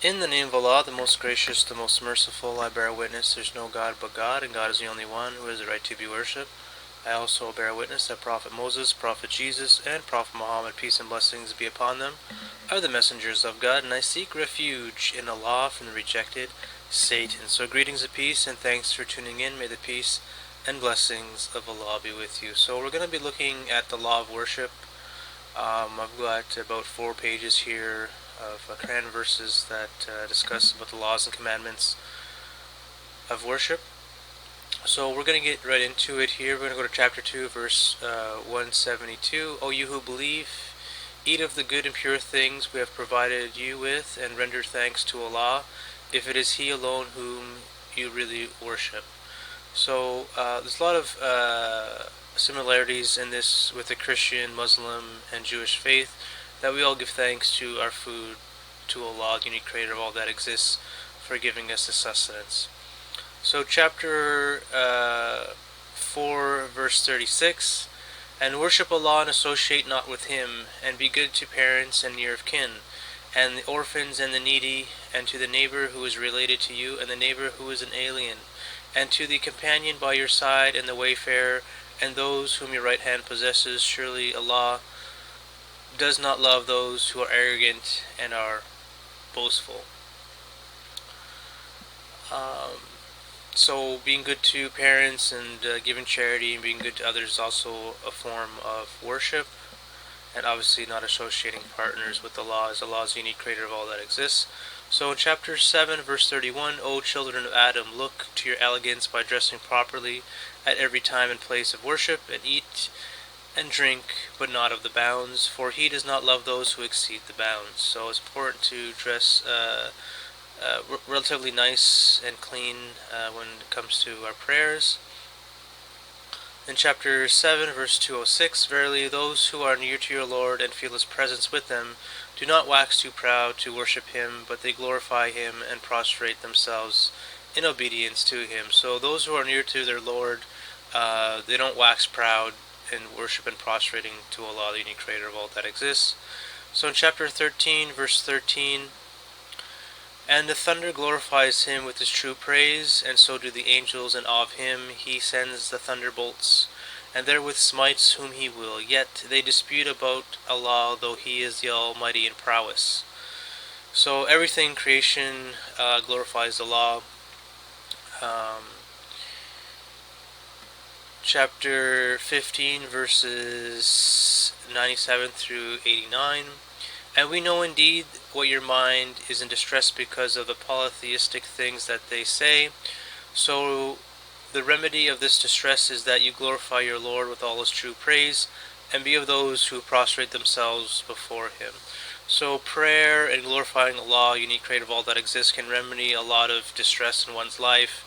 In the name of Allah, the most gracious, the most merciful, I bear witness there's no God but God, and God is the only one who has the right to be worshipped. I also bear witness that Prophet Moses, Prophet Jesus, and Prophet Muhammad, peace and blessings be upon them, are the messengers of God, and I seek refuge in Allah from the rejected Satan. So greetings of peace and thanks for tuning in. May the peace and blessings of Allah be with you. So we're going to be looking at the law of worship. I've got about 4 pages here of Quran verses that discuss about the laws and commandments of worship. So we're going to get right into it here. We're going to go to chapter 2, verse 172. O you who believe, eat of the good and pure things we have provided you with, and render thanks to Allah, if it is He alone whom you really worship. So there's a lot of similarities in this with the Christian, Muslim, and Jewish faith, that we all give thanks to our food, to Allah, the unique creator of all that exists, for giving us the sustenance. So chapter 4, verse 36, and worship Allah and associate not with Him, and be good to parents and near of kin, and the orphans and the needy, and to the neighbor who is related to you, and the neighbor who is an alien, and to the companion by your side, and the wayfarer, and those whom your right hand possesses. Surely Allah does not love those who are arrogant and are boastful. So being good to parents and giving charity and being good to others is also a form of worship, and obviously not associating partners with Allah, as Allah is the unique creator of all that exists. So in chapter 7, verse 31, O children of Adam, look to your elegance by dressing properly at every time and place of worship, and eat and drink, but not of the bounds, for He does not love those who exceed the bounds. So it's important to dress relatively nice and clean when it comes to our prayers. In chapter 7, verse 206, Verily those who are near to your Lord and feel His presence with them do not wax too proud to worship Him, but they glorify Him and prostrate themselves in obedience to Him. So those who are near to their Lord, they don't wax proud in worship and prostrating to Allah, the unique creator of all that exists. So in chapter 13, verse 13, and the thunder glorifies Him with His true praise, and so do the angels in awe of Him. He sends the thunderbolts, and therewith smites whom He will. Yet they dispute about Allah, though He is the Almighty in prowess. So everything in creation glorifies Allah. Chapter 15, verses 97 through 89. And we know indeed what your mind is in distress because of the polytheistic things that they say. So the remedy of this distress is that you glorify your Lord with all His true praise, and be of those who prostrate themselves before Him. So prayer and glorifying Allah, unique creator of all that exists, can remedy a lot of distress in one's life,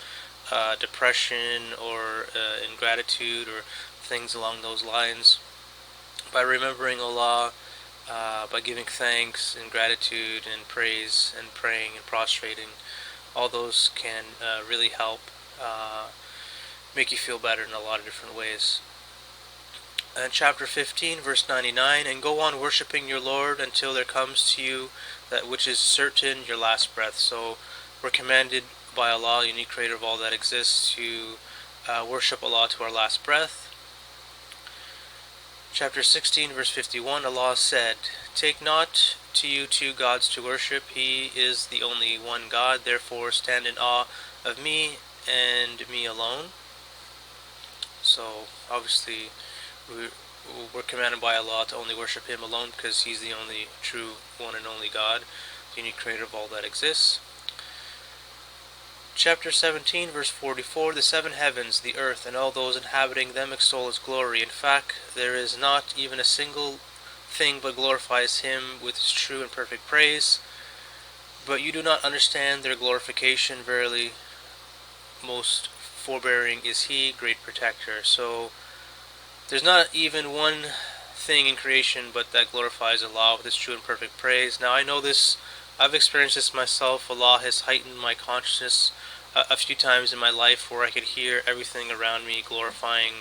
depression or ingratitude or things along those lines. By remembering Allah, by giving thanks and gratitude and praise and praying and prostrating, all those can really help make you feel better in a lot of different ways. And chapter 15, verse 99, and go on worshipping your Lord until there comes to you that which is certain, your last breath. So we're commanded by Allah, unique creator of all that exists, to worship Allah to our last breath. Chapter 16, verse 51, Allah said, Take not to you two gods to worship, He is the only one God, therefore stand in awe of me and me alone. So obviously we're commanded by Allah to only worship Him alone, because He's the only true one and only God, the unique creator of all that exists. Chapter 17, verse 44, The seven heavens, the earth, and all those inhabiting them extol His glory. In fact, there is not even a single thing but glorifies Him with His true and perfect praise. But you do not understand their glorification. Verily, most forbearing is He, great protector. So there's not even one thing in creation but that glorifies Allah with His true and perfect praise. Now I know this, I've experienced this myself. Allah has heightened my consciousness a few times in my life, where I could hear everything around me glorifying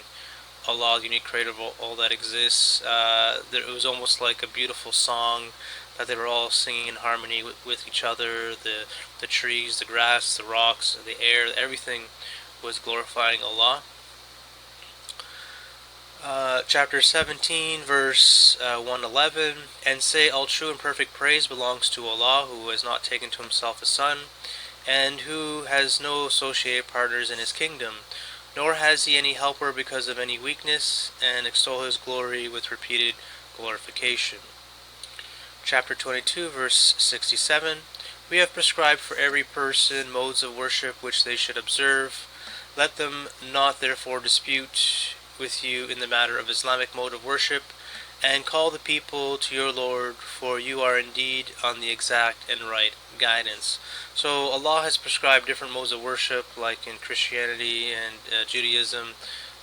Allah, the unique creator of all that exists. It was almost like a beautiful song that they were all singing in harmony with each other. The trees, the grass, the rocks, the air, everything was glorifying Allah. Chapter 17, verse 111, and say, all true and perfect praise belongs to Allah, who has not taken to himself a son, and who has no associated partners in his kingdom, nor has he any helper because of any weakness, and extol his glory with repeated glorification. Chapter 22, verse 67, we have prescribed for every person modes of worship which they should observe. Let them not therefore dispute with you in the matter of Islamic mode of worship, and call the people to your Lord, for you are indeed on the exact and right guidance. So Allah has prescribed different modes of worship, like in Christianity and Judaism,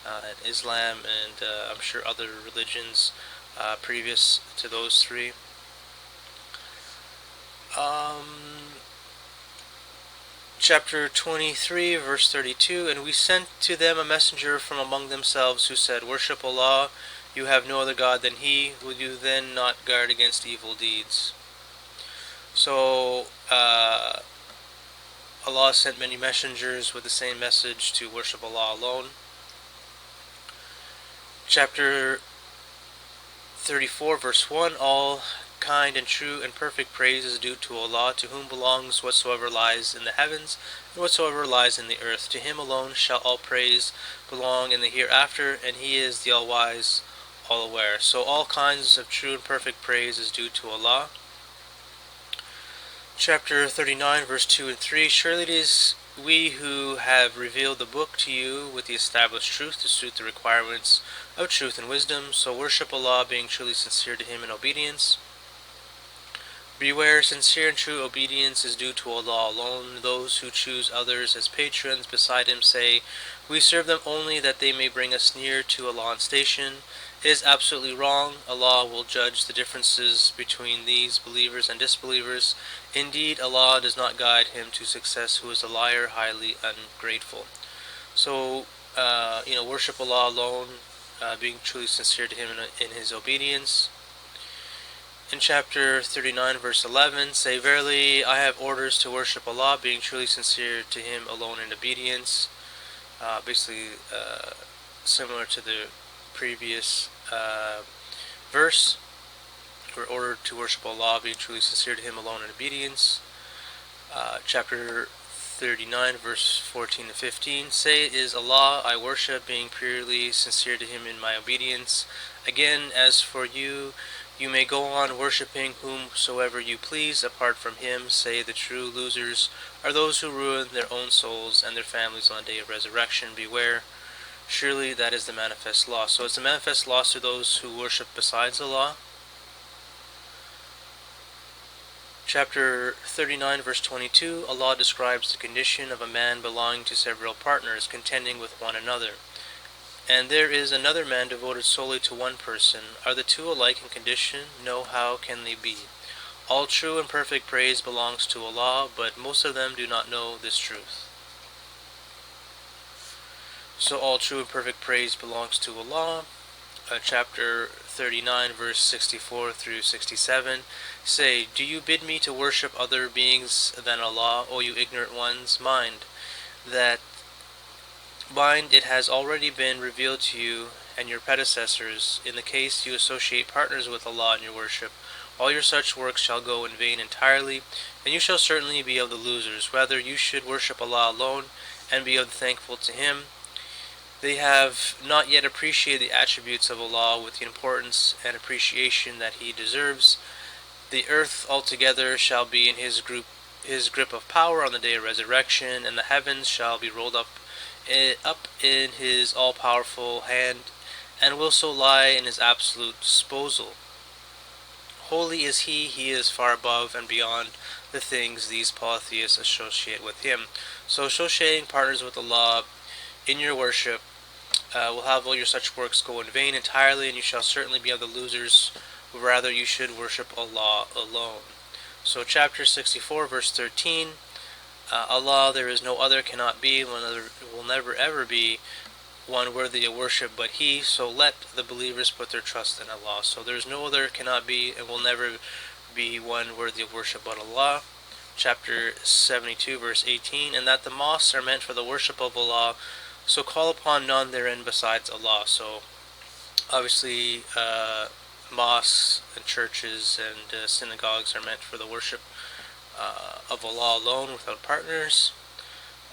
and Islam, and I'm sure other religions previous to those three. Chapter 23, verse 32, and we sent to them a messenger from among themselves who said, worship Allah, you have no other God than He, will you then not guard against evil deeds? So, Allah sent many messengers with the same message to worship Allah alone. Chapter 34, verse 1, all kind and true and perfect praise is due to Allah, to whom belongs whatsoever lies in the heavens and whatsoever lies in the earth. To Him alone shall all praise belong in the hereafter, and He is the all-wise, all-aware. So all kinds of true and perfect praise is due to Allah. Chapter 39, verse 2 and 3, surely it is we who have revealed the book to you with the established truth to suit the requirements of truth and wisdom. So worship Allah, being truly sincere to Him in obedience. Beware, sincere and true obedience is due to Allah alone. Those who choose others as patrons beside Him say, we serve them only that they may bring us near to Allah in station. It is absolutely wrong. Allah will judge the differences between these believers and disbelievers. Indeed, Allah does not guide him to success who is a liar, highly ungrateful. So, worship Allah alone, being truly sincere to Him in His obedience. In chapter 39, verse 11, say, verily, I have orders to worship Allah, being truly sincere to Him alone in obedience. Basically, similar to the previous verse. We're ordered to worship Allah, being truly sincere to Him alone in obedience. Chapter 39, verse 14 to 15, say, it is Allah I worship, being purely sincere to Him in my obedience. Again, as for you, you may go on worshipping whomsoever you please apart from Him. Say, the true losers are those who ruin their own souls and their families on the day of resurrection. Beware, surely that is the manifest loss. So it's the manifest loss to those who worship besides Allah. Chapter 39, verse 22, Allah describes the condition of a man belonging to several partners, contending with one another. And there is another man devoted solely to one person. Are the two alike in condition? No, how can they be? All true and perfect praise belongs to Allah, but most of them do not know this truth. So all true and perfect praise belongs to Allah. Chapter 39, verse 64 through 67, say, do you bid me to worship other beings than Allah, O you ignorant ones? Mind it has already been revealed to you and your predecessors. In the case you associate partners with Allah in your worship, all your such works shall go in vain entirely, and you shall certainly be of the losers. Rather, you should worship Allah alone and be thankful to Him. They have not yet appreciated the attributes of Allah with the importance and appreciation that He deserves. The earth altogether shall be in His grip of power on the day of resurrection, and the heavens shall be rolled up in His all-powerful hand, and will so lie in His absolute disposal. Holy is He is far above and beyond the things these polytheists associate with Him. So associating partners with Allah in your worship will have all your such works go in vain entirely, and you shall certainly be of the losers. Rather, you should worship Allah alone. So chapter 64, verse 13, Allah, there is no other, cannot be, will never ever be one worthy of worship but He, so let the believers put their trust in Allah. So there is no other, cannot be, and will never be one worthy of worship but Allah. Chapter 72, verse 18, and that the mosques are meant for the worship of Allah, so call upon none therein besides Allah. So obviously mosques and churches and synagogues are meant for the worship of Allah alone without partners.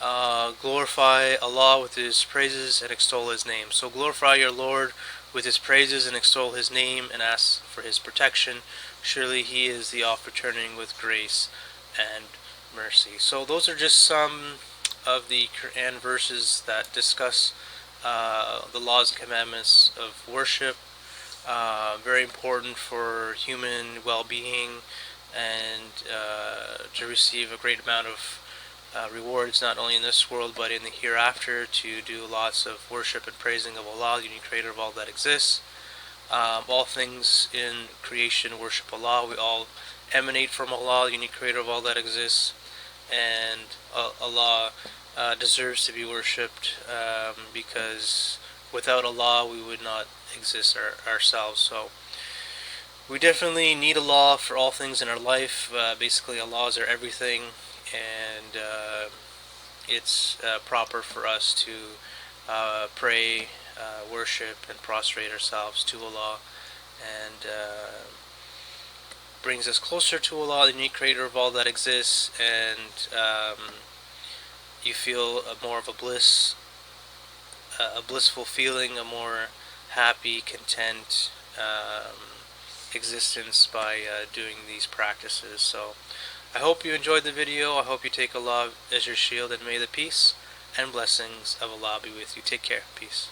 Glorify Allah with His praises and extol His name. So glorify your Lord with His praises and extol His name and ask for His protection. Surely He is the oft-returning with grace and mercy. So those are just some of the Quran verses that discuss the laws and commandments of worship. Very important for human well-being and to receive a great amount of rewards, not only in this world but in the hereafter, to do lots of worship and praising of Allah, the unique creator of all that exists. All things in creation worship Allah. We all emanate from Allah, the unique creator of all that exists, and Allah deserves to be worshipped because without Allah we would not exist ourselves. So we definitely need Allah for all things in our life. Basically, Allah is our everything, and it's proper for us to pray, worship, and prostrate ourselves to Allah, and brings us closer to Allah, the unique creator of all that exists, and you feel more of a blissful feeling, a more happy, content existence by doing these practices. So I hope you enjoyed the video. I hope you take Allah as your shield, and may the peace and blessings of Allah be with you. Take care. Peace.